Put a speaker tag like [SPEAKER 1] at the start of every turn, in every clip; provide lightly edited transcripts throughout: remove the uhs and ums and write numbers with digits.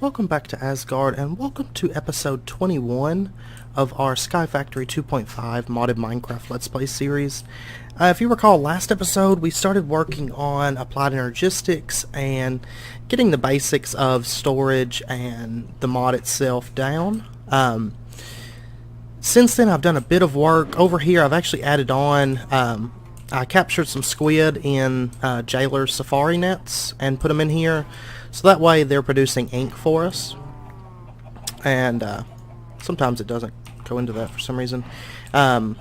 [SPEAKER 1] Welcome back to Asgard, and welcome to episode 21 of our SkyFactory 2.5 modded Minecraft Let's Play series. If you recall, last episode we started working on applied energistics and getting the basics of storage and the mod itself down. Since then I've done a bit of work. Over here I've actually added on, I captured some squid in Jailer's safari nets and put them in here. So that way they're producing ink for us, and sometimes it doesn't go into that for some reason. So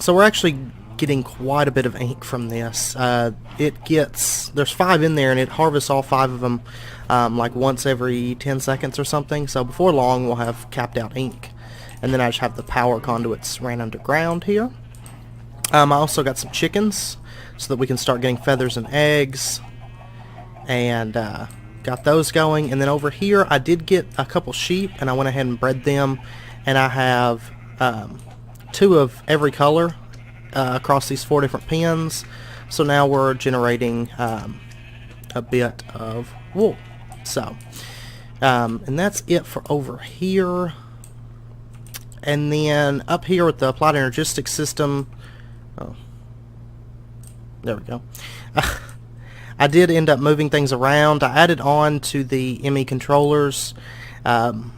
[SPEAKER 1] we're actually getting quite a bit of ink from this. There's 5 in there, and it harvests all 5 of them like once every 10 seconds or something. So before long we'll have capped out ink, and then I just have the power conduits ran underground here. I also got some chickens so that we can start getting feathers and eggs, and got those going. And then over here I did get a couple sheep, and I went ahead and bred them, and I have 2 of every color across these 4 different pens. So now we're generating a bit of wool. So and that's it for over here. And then up here with the applied energistics system, oh, there we go. I did end up moving things around. I added on to the ME controllers. You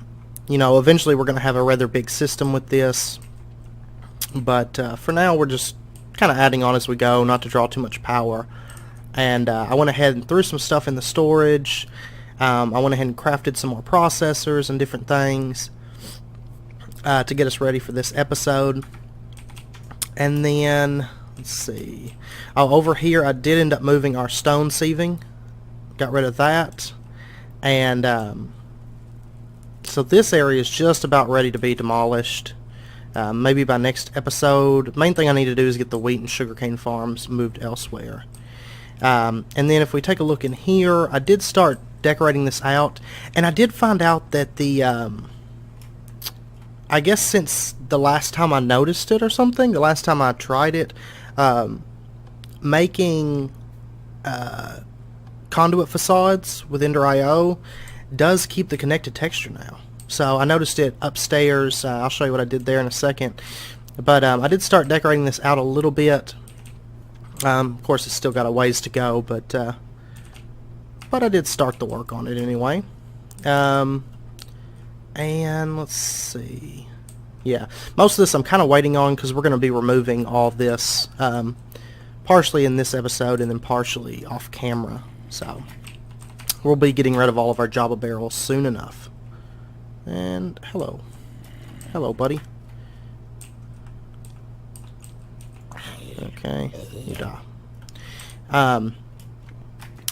[SPEAKER 1] know, eventually we're going to have a rather big system with this, but for now we're just kind of adding on as we go, not to draw too much power. And I went ahead and threw some stuff in the storage. I went ahead and crafted some more processors and different things to get us ready for this episode. And then let's see. Oh, over here I did end up moving our stone sieving. Got rid of that. And so this area is just about ready to be demolished. Maybe by next episode. Main thing I need to do is get the wheat and sugarcane farms moved elsewhere. And then if we take a look in here, I did start decorating this out. And I did find out that the I guess since the last time I noticed it or something, the last time I tried it, making conduit facades with Ender.io does keep the connected texture now. So I noticed it upstairs. I'll show you what I did there in a second. But I did start decorating this out a little bit. Of course, it's still got a ways to go, but I did start the work on it anyway. And let's see. Yeah, most of this I'm kind of waiting on because we're going to be removing all this partially in this episode and then partially off camera. So we'll be getting rid of all of our Java barrels soon enough. And hello. Hello, buddy. Okay, you die.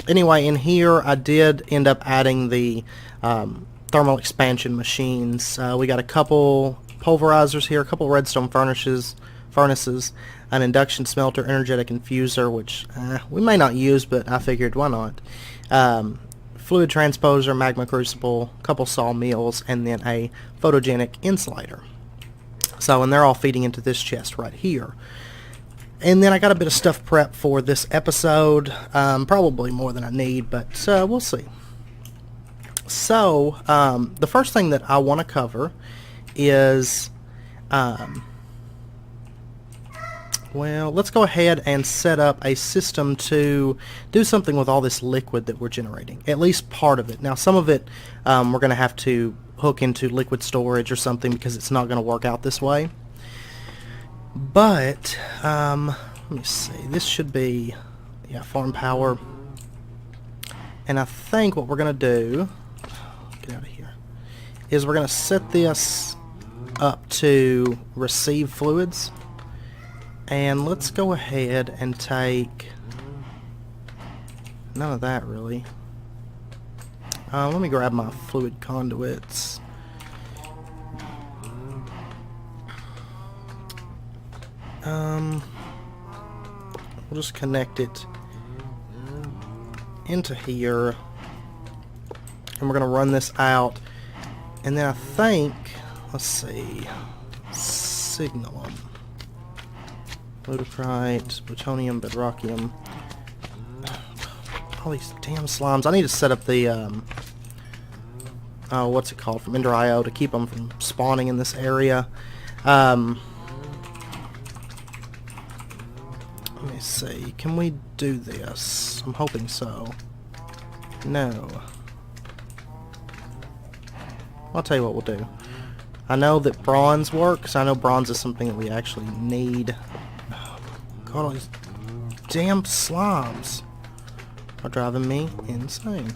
[SPEAKER 1] Anyway, in here I did end up adding the thermal expansion machines. We got a couple pulverizers here, a couple redstone furnaces, an induction smelter, energetic infuser, which we may not use, but I figured why not. Fluid transposer, magma crucible, a couple sawmills, and then a photogenic insulator. So, and they're all feeding into this chest right here. And then I got a bit of stuff prepped for this episode, probably more than I need, but we'll see. So, the first thing that I want to cover is, well, let's go ahead and set up a system to do something with all this liquid that we're generating, at least part of it. Now, some of it we're going to have to hook into liquid storage or something because it's not going to work out this way. But, let me see, this should be, yeah, farm power. And I think what we're going to do, get out of here, is we're going to set this up to receive fluids. And let's go ahead and take, none of that really. Let me grab my fluid conduits. We'll just connect it into here, and we're going to run this out, and then I think, let's see, signalum. Ludicrite, plutonium, bedrockium. All these damn slimes. I need to set up the, what's it called, from Ender.io to keep them from spawning in this area. Let me see. Can we do this? I'm hoping so. No. I'll tell you what we'll do. I know that bronze works. I know bronze is something that we actually need. God, all these damn slimes are driving me insane.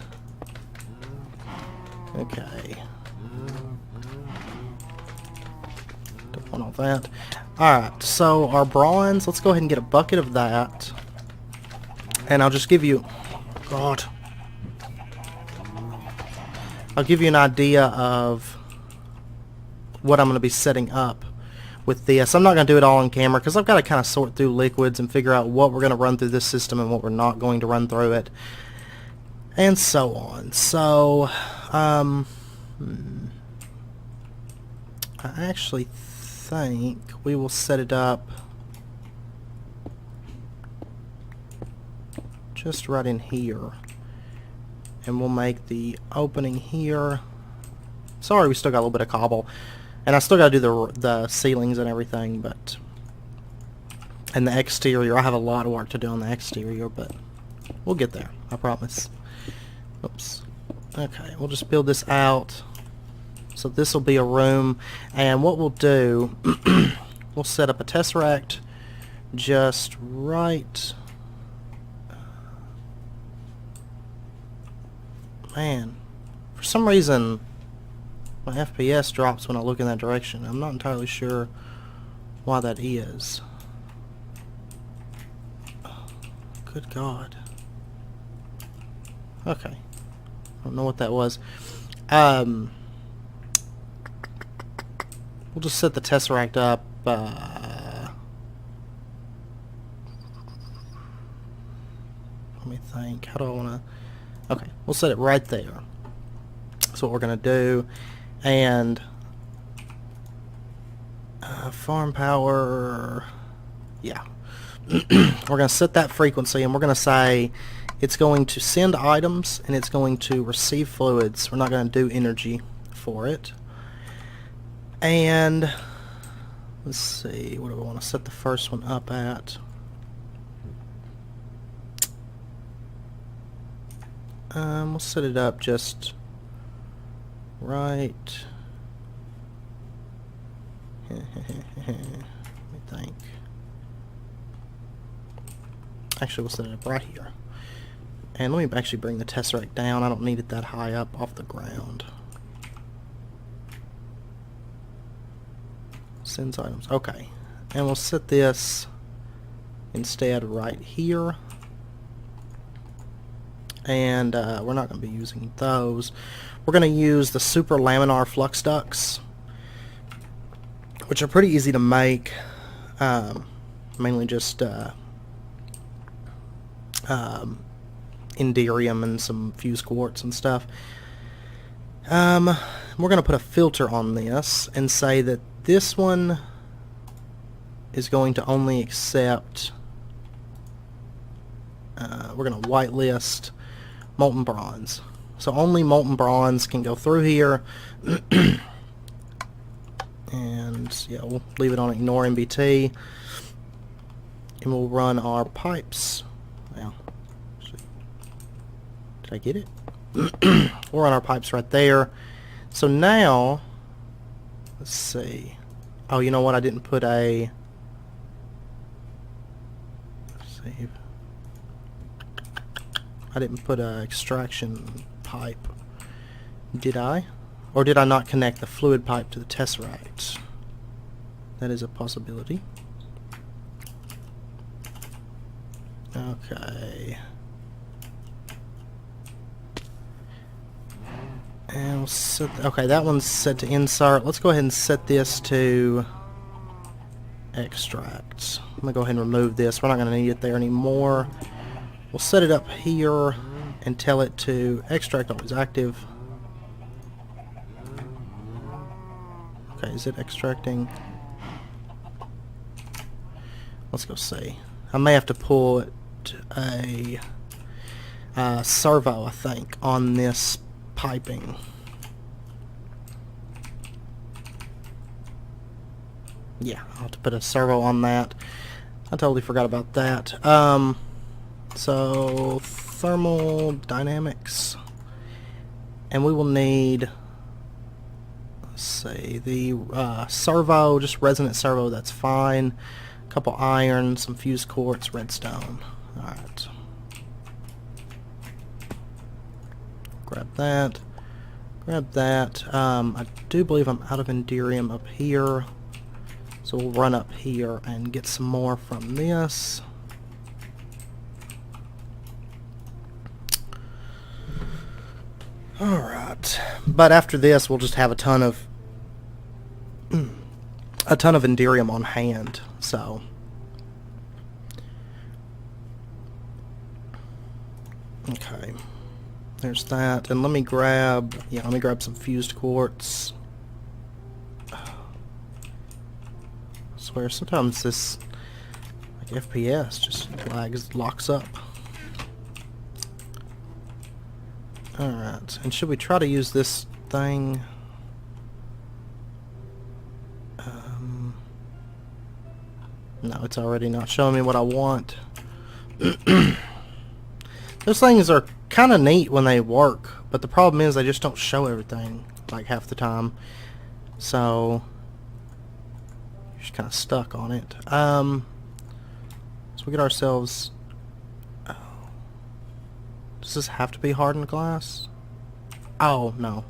[SPEAKER 1] Okay. Don't want all that. Alright, so our bronze, let's go ahead and get a bucket of that. And I'll just give you... God. I'll give you an idea of what I'm going to be setting up with this. I'm not going to do it all on camera because I've got to kind of sort through liquids and figure out what we're going to run through this system and what we're not going to run through it. And so on. So, I actually think we will set it up just right in here. And we'll make the opening here. Sorry, we still got a little bit of cobble. And I still got to do the ceilings and everything, but... And the exterior. I have a lot of work to do on the exterior, but we'll get there. I promise. Oops. Okay, we'll just build this out. So this will be a room. And what we'll do... we'll set up a tesseract just right... Man, for some reason my FPS drops when I look in that direction. I'm not entirely sure why that is. Oh, good God. Okay. I don't know what that was. We'll just set the tesseract up. Let me think. How do I want to... Okay, we'll set it right there. That's what we're going to do. And farm power, yeah. We're going to set that frequency, and we're going to say it's going to send items and it's going to receive fluids. We're not going to do energy for it. And let's see, what do I want to set the first one up at? We'll set it up just right. Let me think. Actually, we'll set it up right here. And let me actually bring the tesseract down. I don't need it that high up off the ground. Sends items. Okay. And we'll set this instead right here. And we're not going to be using those. We're going to use the super laminar flux ducts, which are pretty easy to make. Mainly just enderium and some fused quartz and stuff. We're going to put a filter on this and say that this one is going to only accept... we're going to whitelist molten bronze. So only molten bronze can go through here. And yeah, we'll leave it on ignore MBT. And we'll run our pipes. Well, did I get it? We'll run our pipes right there. So now, let's see. Oh, you know what? I didn't put a... Save. I didn't put a extraction pipe. Did I? Or did I not connect the fluid pipe to the tesseract? That is a possibility. Okay. And we'll set... Okay, that one's set to insert. Let's go ahead and set this to extract. I'm going to go ahead and remove this. We're not going to need it there anymore. We'll set it up here and tell it to extract always active. Okay, is it extracting? let's go see. I may have to put a servo, I think, on this piping. Yeah, I'll have to put a servo on that. I totally forgot about that. So thermal dynamics, and we will need, let's see, the servo, just resonant servo. That's fine. A couple iron, some fused quartz, redstone. All right. Grab that. Grab that. I do believe I'm out of Enderium up here. So we'll run up here and get some more from this. Alright. But after this we'll just have a ton of Enderium on hand. So okay. There's that. And let me grab some fused quartz. I swear sometimes this like FPS just locks up. Alright, and should we try to use this thing? No, it's already not showing me what I want. Those things are kind of neat when they work, but the problem is they just don't show everything like half the time. So you're just kind of stuck on it. So we get ourselves. Oh, does this have to be hardened glass? Oh no,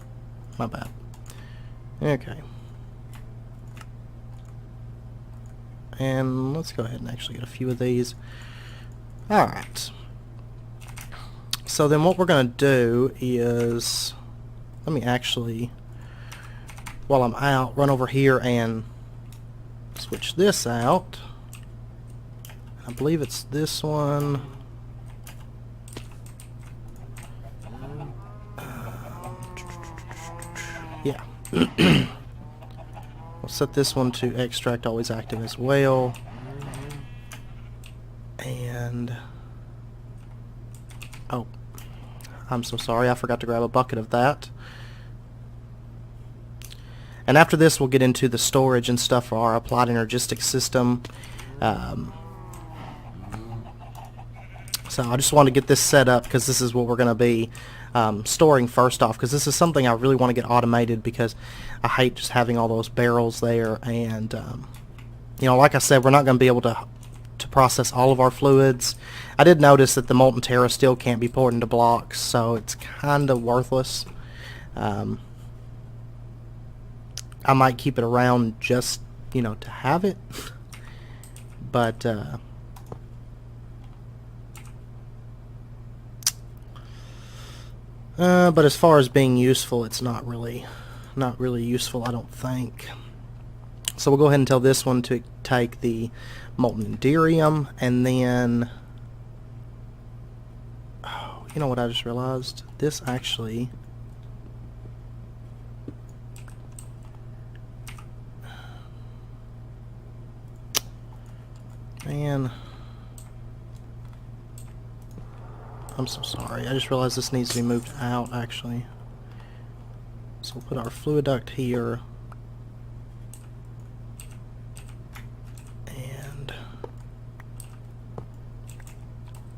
[SPEAKER 1] my bad. Okay. And let's go ahead and actually get a few of these. Alright. So then what we're going to do is, let me actually, while I'm out, run over here and switch this out. I believe it's this one. Yeah. We'll set this one to extract always active as well. And oh, I'm so sorry, I forgot to grab a bucket of that. And after this we'll get into the storage and stuff for our applied energistic system. So I just want to get this set up because this is what we're going to be storing first off, because this is something I really want to get automated because I hate just having all those barrels there. And you know, like I said, we're not going to be able to process all of our fluids. I did notice that the molten terra still can't be poured into blocks, so it's kind of worthless. I might keep it around just, you know, to have it, but as far as being useful, it's not really useful, I don't think. So we'll go ahead and tell this one to take the molten Enderium, and then, oh, you know what I just realized? This actually, man, I'm so sorry. I just realized this needs to be moved out, actually. So we'll put our fluid duct here. And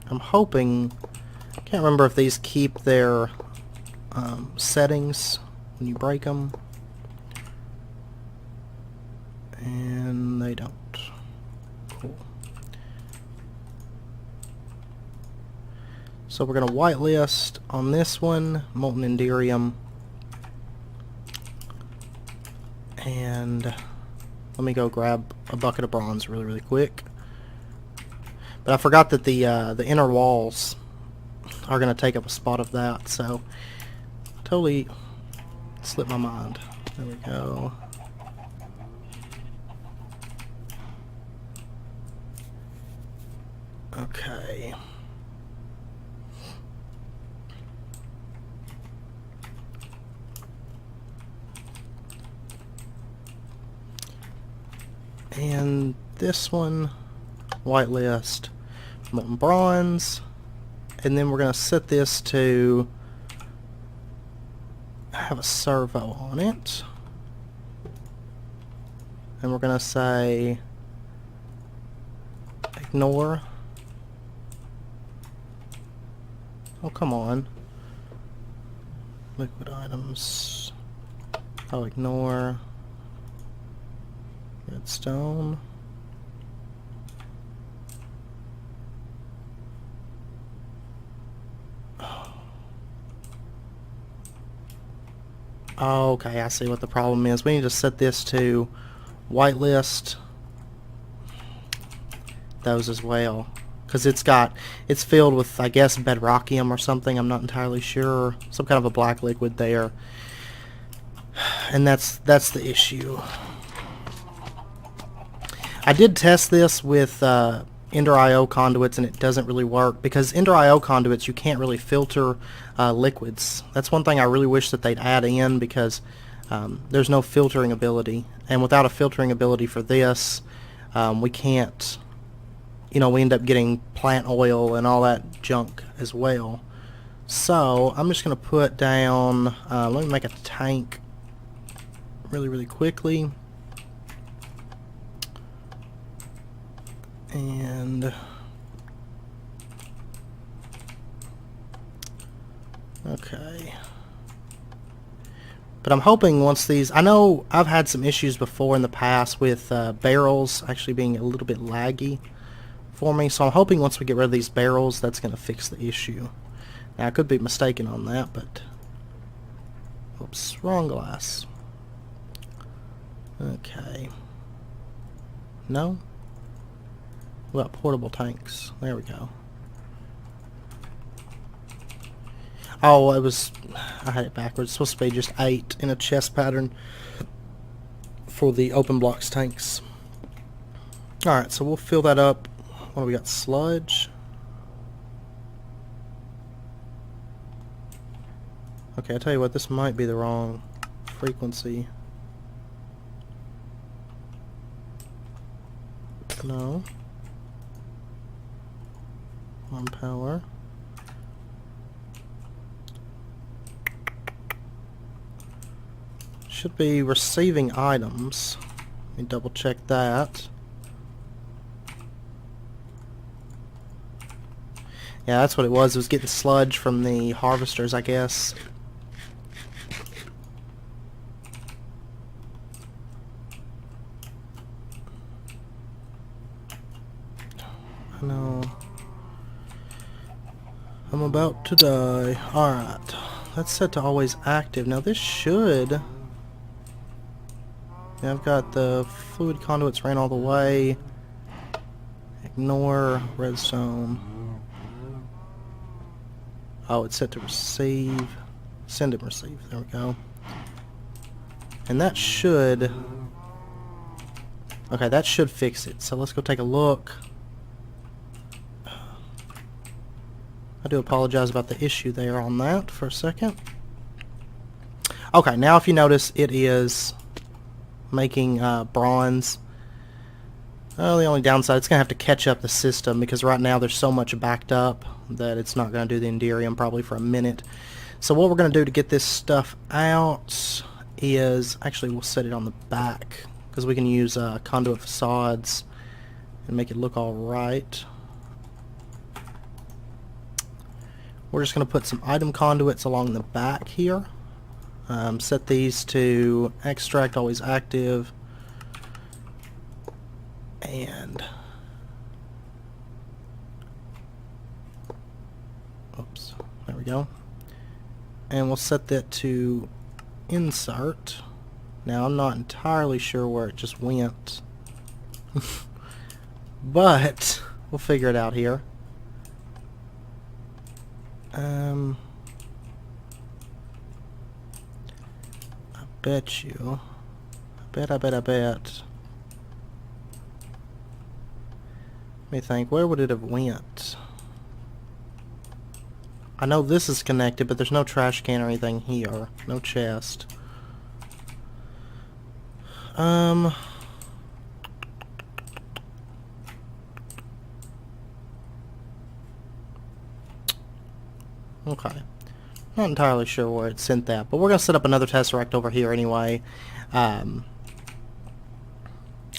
[SPEAKER 1] I'm hoping, I can't remember if these keep their settings when you break them. And they don't. Cool. So we're going to whitelist on this one, molten Enderium. And let me go grab a bucket of bronze really quick. But I forgot that the inner walls are going to take up a spot of that, so totally slipped my mind. There we go. Okay. And this one whitelist molten bronze, and then we're going to set this to have a servo on it, and we're going to say ignore. Oh, come on. Liquid items. Oh, ignore redstone. Oh, okay, I see what the problem is. We need to set this to whitelist those as well, because it's filled with, I guess, bedrockium or something. I'm not entirely sure. Some kind of a black liquid there, and that's the issue. I did test this with Ender IO conduits, and it doesn't really work, because Ender IO conduits, you can't really filter liquids. That's one thing I really wish that they'd add in, because there's no filtering ability, and without a filtering ability for this, we can't, you know, we end up getting plant oil and all that junk as well. So I'm just going to put down, let me make a tank really quickly. And okay, but I'm hoping once these, I know I've had some issues before in the past with barrels actually being a little bit laggy for me, so I'm hoping once we get rid of these barrels, that's going to fix the issue. Now, I could be mistaken on that, but oops, wrong glass. Okay, no. What about portable tanks? There we go. Oh, I had it backwards. It's supposed to be just 8 in a chest pattern for the open blocks tanks. Alright, so we'll fill that up. What do we got? Sludge. Okay, I'll tell you what, this might be the wrong frequency. No. On power. Should be receiving items. Let me double check that. Yeah, that's what it was. It was getting sludge from the harvesters, I guess. I know. I'm about to die. Alright. That's set to always active. Now this should... Yeah, I've got the fluid conduits ran all the way. Ignore redstone. Oh, it's set to receive. Send and receive. There we go. And that should... Okay, that should fix it. So let's go take a look. I do apologize about the issue there on that for a second. Okay, now if you notice, it is making bronze. Oh, the only downside, it's going to have to catch up the system, because right now there's so much backed up that it's not going to do the Enderium probably for a minute. So what we're going to do to get this stuff out is, actually we'll set it on the back, because we can use conduit facades and make it look alright. We're just going to put some item conduits along the back here. Set these to extract, always active. And oops, there we go. And we'll set that to insert. Now I'm not entirely sure where it just went. But we'll figure it out here. I bet you. I bet. Let me think. Where would it have went? I know this is connected, but there's no trash can or anything here. No chest. Okay. Not entirely sure where it sent that, but we're going to set up another tesseract over here anyway. I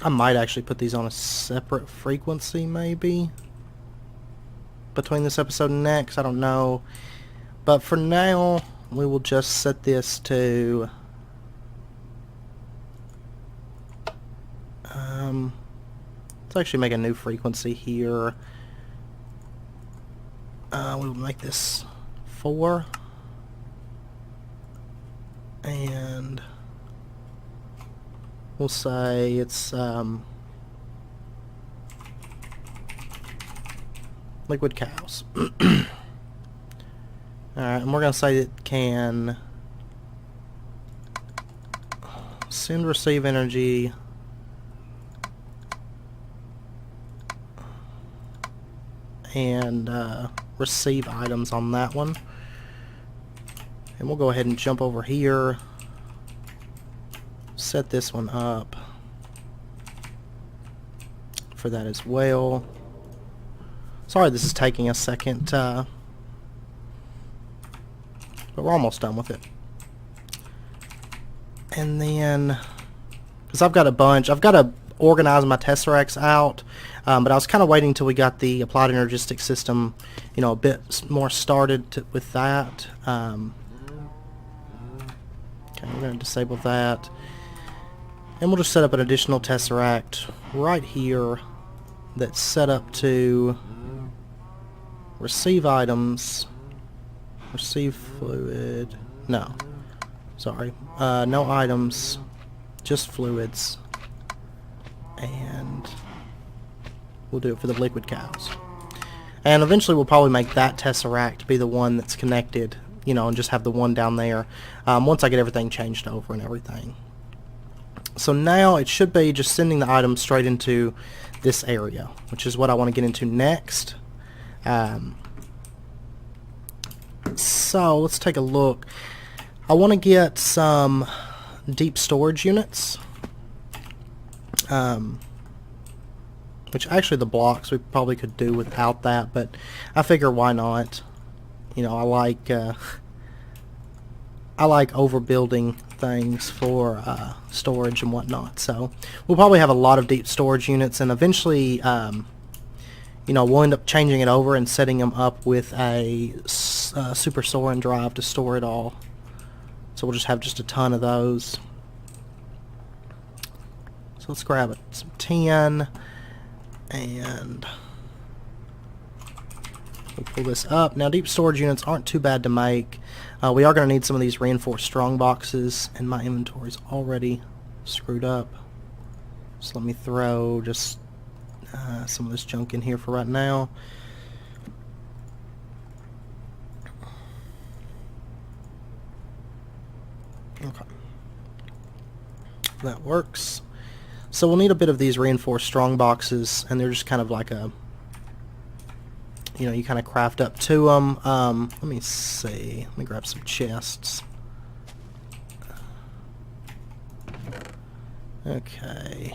[SPEAKER 1] might actually put these on a separate frequency, maybe, between this episode and next. I don't know. But for now, we will just set this to... let's actually make a new frequency here. We will make this 4. And we'll say it's liquid cows. Alright, and we're going to say it can send, receive energy, and receive items on that one. And we'll go ahead and jump over here, set this one up for that as well. Sorry this is taking a second, but we're almost done with it. And then, because I've got a bunch, I've got to organize my tesseracts out, but I was kind of waiting until we got the applied energistic system, you know, a bit more started with that. Okay, we're going to disable that. And we'll just set up an additional tesseract right here that's set up to receive items, receive fluid, no, sorry, no items, just fluids, and we'll do it for the liquid cows. And eventually we'll probably make that tesseract be the one that's connected, you know, and just have the one down there once I get everything changed over and everything. So now it should be just sending the items straight into this area, which is what I want to get into next. So let's take a look. I want to get some deep storage units, which actually the blocks we probably could do without that, but I figure why not. You know, I like overbuilding things for storage and whatnot. So we'll probably have a lot of deep storage units, and eventually, you know, we'll end up changing it over and setting them up with a super soaring drive to store it all. So we'll just have just a ton of those. So let's grab some 10, and we'll pull this up. Now, deep storage units aren't too bad to make. We are going to need some of these reinforced strong boxes, and my inventory's already screwed up. So let me throw just some of this junk in here for right now. Okay. That works. So we'll need a bit of these reinforced strong boxes, and they're just kind of like a, you know, you kind of craft up to them. Let me see. Let me grab some chests. Okay.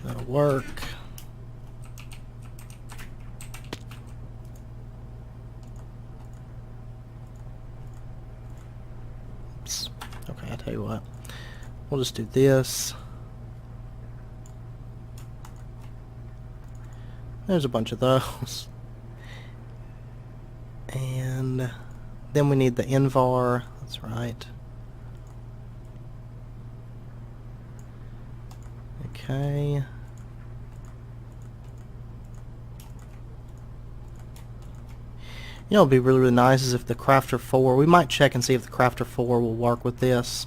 [SPEAKER 1] That'll work. Oops. Okay, I'll tell you what. We'll just do this. There's a bunch of those. And then we need the Invar. That's right. Okay. You know, it'd be really, really nice is if the Crafter 4, we might check and see if the Crafter 4 will work with this,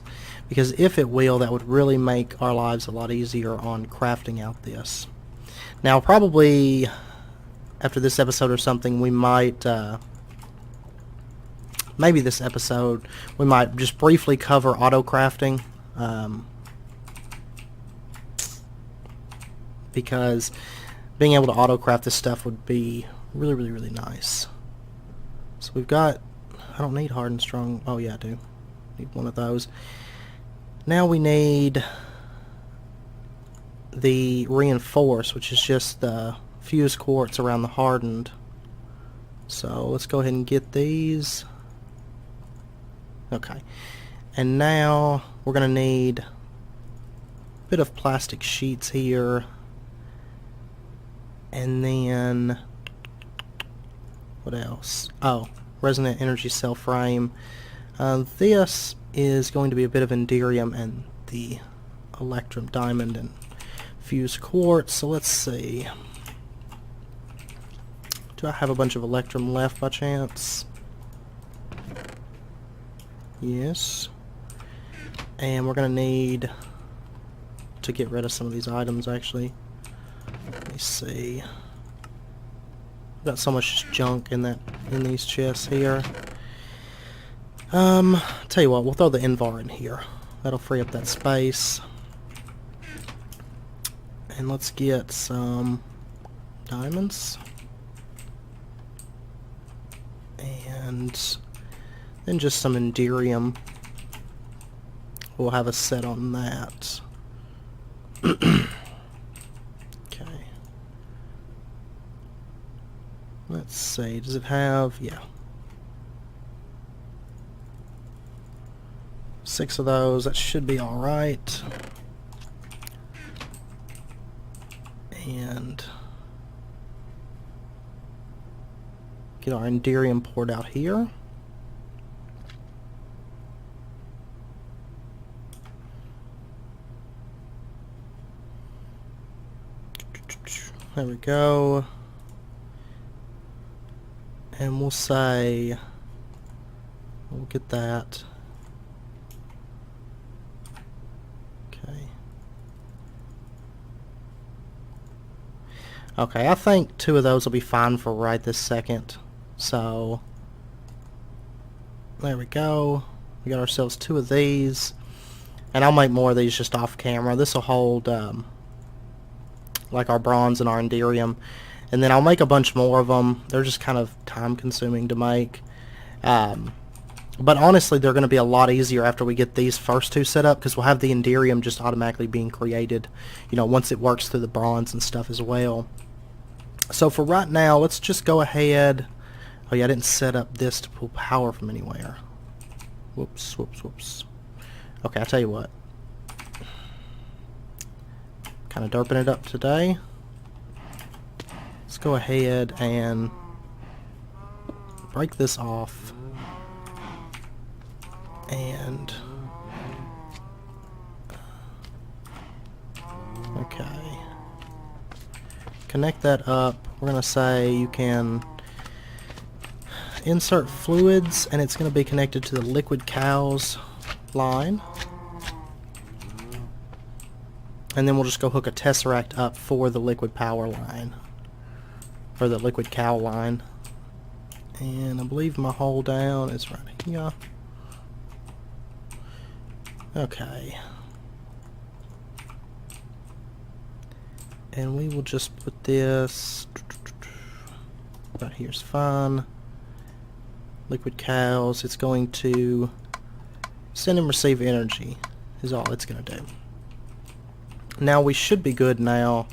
[SPEAKER 1] because if it will, that would really make our lives a lot easier on crafting out this. Now, probably after this episode or something, we might, maybe this episode, we might just briefly cover auto crafting, because being able to auto craft this stuff would be really, really, really nice. So we've got, I don't need hard and strong, oh yeah I do, need one of those. Now we need the reinforce, which is just the fused quartz around the hardened. So let's go ahead and get these. Okay. And now we're going to need a bit of plastic sheets here. And then, what else? Oh, resonant energy cell frame. This is going to be a bit of Enderium and the Electrum Diamond and fused quartz. So let's see. Do I have a bunch of Electrum left by chance? Yes. And we're going to need to get rid of some of these items, actually. Let me see. Got so much junk in these chests here. Tell you what, we'll throw the Invar in here. That'll free up that space. And let's get some diamonds. And then just some Enderium. We'll have a set on that. Okay. Let's see, does it have, yeah. 6 of those, that should be alright. And get our Enderium poured out here. There we go. And we'll say, we'll get that. Okay. Okay, I think 2 of those will be fine for right this second. So, there we go. We got ourselves 2 of these. And I'll make more of these just off camera. This will hold, like our bronze and our Enderium. And then I'll make a bunch more of them. They're just kind of time consuming to make. But honestly, they're going to be a lot easier after we get these first 2 set up, because we'll have the Enderium just automatically being created, you know, once it works through the bronze and stuff as well. So for right now, let's just go ahead. Oh yeah, I didn't set up this to pull power from anywhere. Whoops, whoops, whoops. Okay, I'll tell you what. Kind of derping it up today. Let's go ahead and break this off. And okay. Connect that up. We're going to say you can insert fluids, and it's going to be connected to the liquid cows line. And then we'll just go hook a tesseract up for the liquid power line, or the liquid cow line. And I believe my hole down is right here. Okay. And we will just put this right here's fine. Liquid cows, it's going to send and receive energy is all it's going to do. Now we should be good now.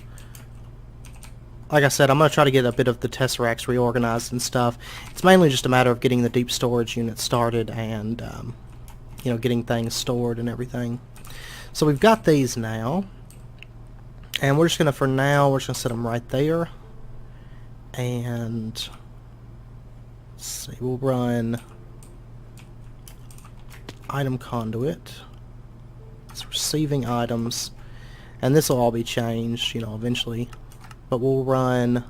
[SPEAKER 1] Like I said, I'm going to try to get a bit of the tesseracts reorganized and stuff. It's mainly just a matter of getting the deep storage unit started and you know, getting things stored and everything. So we've got these now, and we're just going to, for now, we're just going to set them right there. And let's see, we'll run item conduit. It's receiving items, and this will all be changed, you know, eventually. But we'll run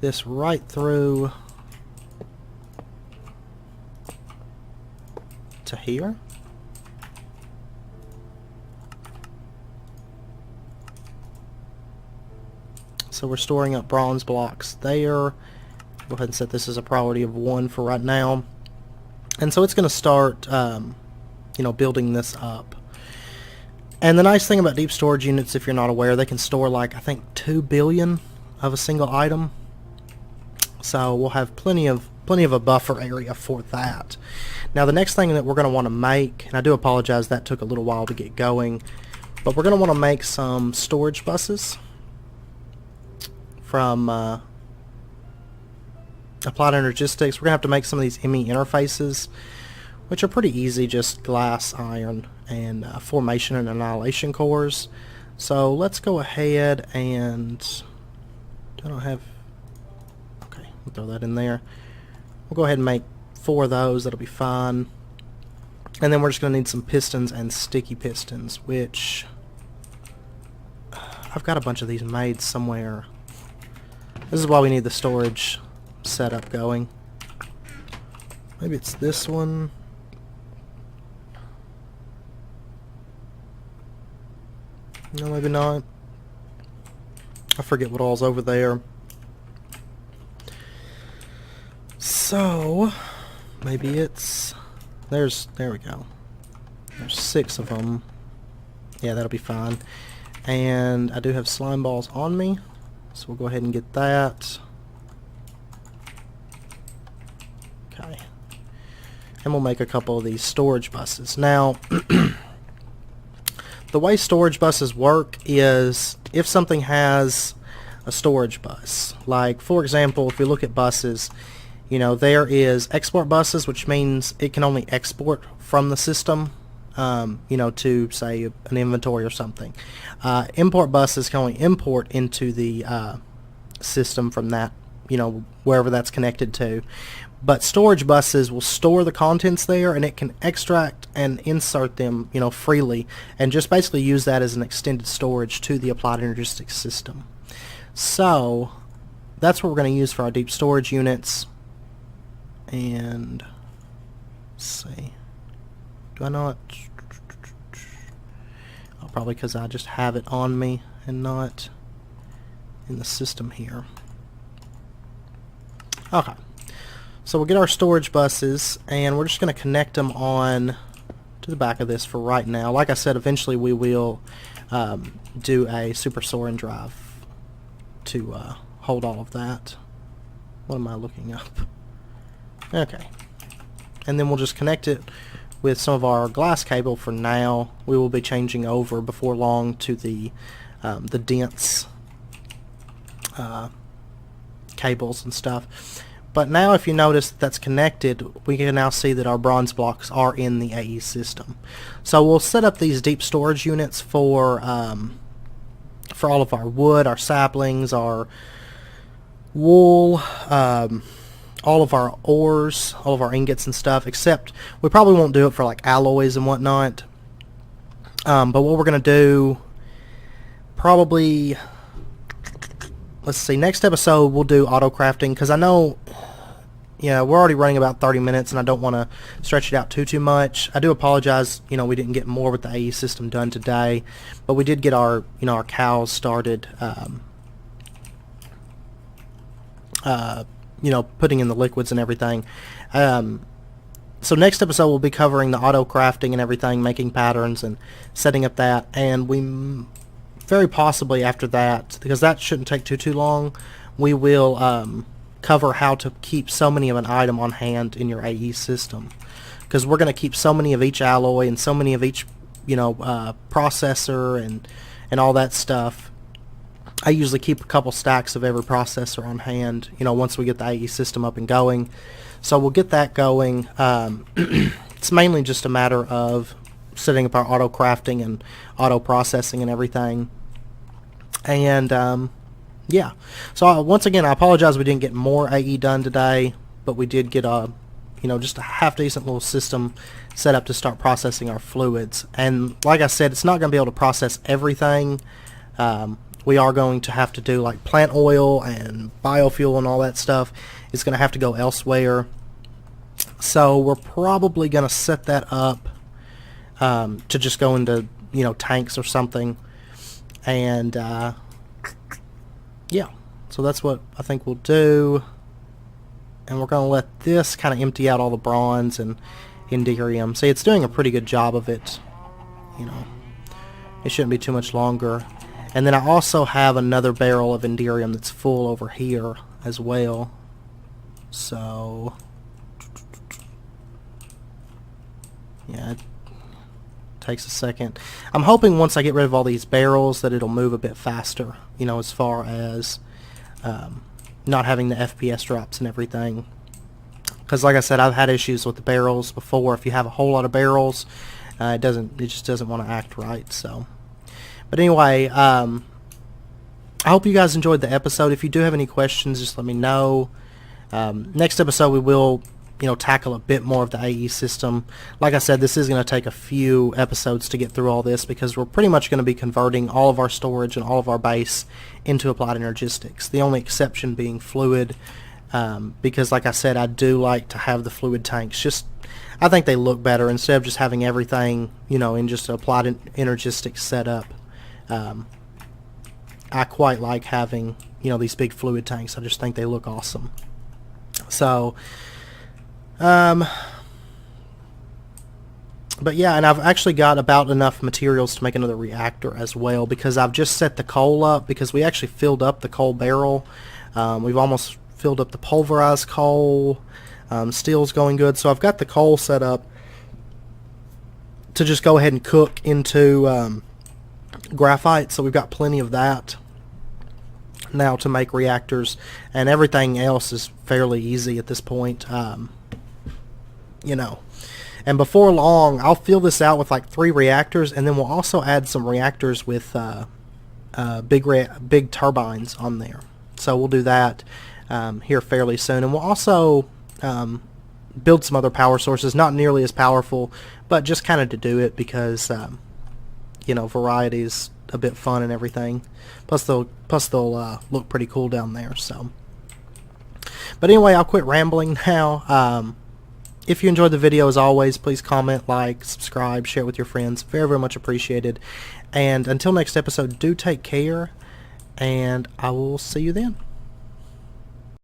[SPEAKER 1] this right through to here. So we're storing up bronze blocks there. Go ahead and set this as a priority of 1 for right now. And so it's going to start, you know, building this up. And the nice thing about deep storage units, if you're not aware, they can store like, I think, 2 billion of a single item. So we'll have plenty of a buffer area for that. Now the next thing that we're going to want to make, and I do apologize that took a little while to get going, but we're going to want to make some storage buses from applied energistics, we're going to have to make some of these ME interfaces, which are pretty easy, just glass, iron, and formation and annihilation cores. So let's go ahead and... I don't have... Okay, we'll throw that in there. We'll go ahead and make 4 of those. That'll be fine. And then we're just going to need some pistons and sticky pistons, which... I've got a bunch of these made somewhere. This is why we need the storage setup going. Maybe it's this one. No, maybe not. I forget what all's over there. So, maybe it's... there we go. There's 6 of them. Yeah, that'll be fine. And I do have slime balls on me, so we'll go ahead and get that. Okay. And we'll make a couple of these storage buses. Now, the way storage buses work is if something has a storage bus, like for example, if we look at buses, you know, there is export buses, which means it can only export from the system, you know, to say an inventory or something. Import buses can only import into the system from that, you know, wherever that's connected to. But storage buses will store the contents there, and it can extract and insert them, you know, freely, and just basically use that as an extended storage to the applied energistics system. So that's what we're going to use for our deep storage units. And let's see, do I not? Oh, probably because I just have it on me and not in the system here. Okay. So we'll get our storage buses, and we're just going to connect them on to the back of this for right now. Like I said, eventually we will do a super soaring drive to hold all of that. What am I looking up? Okay. And then we'll just connect it with some of our glass cable for now. We will be changing over before long to the dense cables and stuff. But now if you notice that's connected, we can now see that our bronze blocks are in the AE system. So we'll set up these deep storage units for all of our wood, our saplings, our wool, all of our ores, all of our ingots and stuff, except we probably won't do it for like alloys and whatnot. But what we're going to do, probably... Let's see, next episode we'll do auto crafting, because I know, yeah, we're already running about 30 minutes and I don't want to stretch it out too much. I do apologize, you know, we didn't get more with the AE system done today, but we did get our, you know, our cows started, you know, putting in the liquids and everything. So next episode we'll be covering the auto crafting and everything, making patterns and setting up that, and we... very possibly after that, because that shouldn't take too long, we will cover how to keep so many of an item on hand in your AE system, because we're going to keep so many of each alloy and so many of each, you know, processor and all that stuff. I usually keep a couple stacks of every processor on hand, you know, once we get the AE system up and going. So we'll get that going. It's mainly just a matter of setting up our auto crafting and auto processing and everything. And yeah, so once again I apologize we didn't get more AE done today, but we did get a, you know, just a half decent little system set up to start processing our fluids. And like I said, it's not going to be able to process everything. We are going to have to do like plant oil and biofuel and all that stuff. It's going to have to go elsewhere, so we're probably going to set that up to just go into, you know, tanks or something. And yeah, so that's what I think we'll do. And we're going to let this kind of empty out all the bronze and indirium. See, it's doing a pretty good job of it, you know. It shouldn't be too much longer. And then I also have another barrel of indirium that's full over here as well. So yeah, it takes a second. I'm hoping once I get rid of all these barrels that it'll move a bit faster, you know, as far as not having the FPS drops and everything. Because like I said, I've had issues with the barrels before. If you have a whole lot of barrels, it just doesn't want to act right. So, but anyway, I hope you guys enjoyed the episode. If you do have any questions, just let me know. Next episode we will, tackle a bit more of the AE system. Like I said, this is going to take a few episodes to get through all this, because we're pretty much going to be converting all of our storage and all of our base into applied energistics. The only exception being fluid. Because like I said, I do like to have the fluid tanks. I think they look better instead of just having everything, in just an applied energistic setup. I quite like having, these big fluid tanks. I just think they look awesome. So, but yeah, and I've actually got about enough materials to make another reactor as well, because I've just set the coal up, because we actually filled up the coal barrel. We've almost filled up the pulverized coal. Steel's going good, so I've got the coal set up to just go ahead and cook into graphite. So we've got plenty of that now to make reactors, and everything else is fairly easy at this point. And before long I'll fill this out with like 3 reactors, and then we'll also add some reactors with big turbines on there. So we'll do that here fairly soon, and we'll also build some other power sources, not nearly as powerful, but just kind of to do it, because variety is a bit fun and everything. Plus they'll look pretty cool down there. So, but anyway, I'll quit rambling now. If you enjoyed the video, as always, please comment, like, subscribe, share it with your friends. Very, very much appreciated. And until next episode, do take care, and I will see you then.